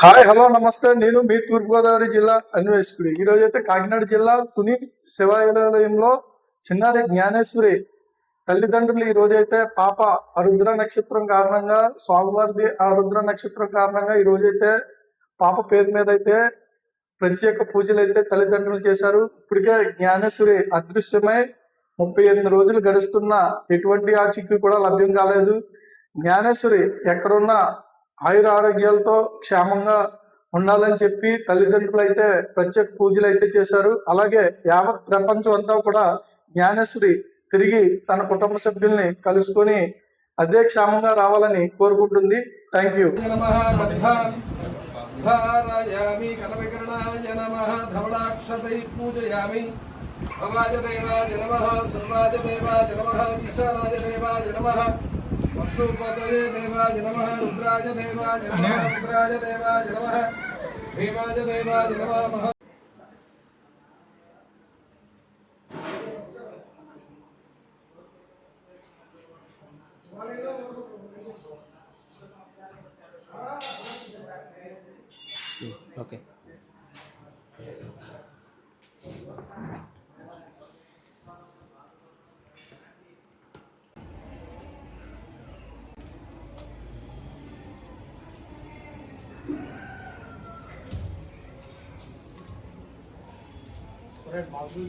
Hi hello నమస్తే. నేను మీ తూర్పుగోదావరి జిల్లా అన్వేషకుడి. ఈరోజైతే కాకినాడ జిల్లా తుని శివాలయంలో చిన్నారి జ్ఞానేశ్వరి తల్లిదండ్రులు ఈ రోజైతే పాప రుద్ర నక్షత్రం కారణంగా స్వామివారిది రుద్ర నక్షత్రం కారణంగా ఈ రోజైతే పాప పేరు మీద అయితే ప్రత్యేక పూజలు అయితే తల్లిదండ్రులు చేశారు. ఇప్పటికే జ్ఞానేశ్వరి అదృశ్యమై 38 రోజులు గడుస్తున్నా ఎటువంటి ఆచూకీ కూడా లభ్యం కాలేదు. జ్ఞానేశ్వరి ఎక్కడున్నా ఆయుర ఆరోగ్యాలతో క్షేమంగా ఉండాలని చెప్పి తల్లిదండ్రులు అయితే ప్రత్యేక పూజలు అయితే చేశారు. అలాగే యావత్ ప్రపంచం అంతా కూడా జ్ఞానేశ్వరి తిరిగి తన కుటుంబ సభ్యుల్ని కలుసుకొని అదే క్షేమంగా రావాలని కోరుకుంటుంది. Thank you. पशुपतये देवाय नमः रुद्राय देवाय नमः रुद्राय देवाय नमः भीमाय देवाय नमः ओके बाबू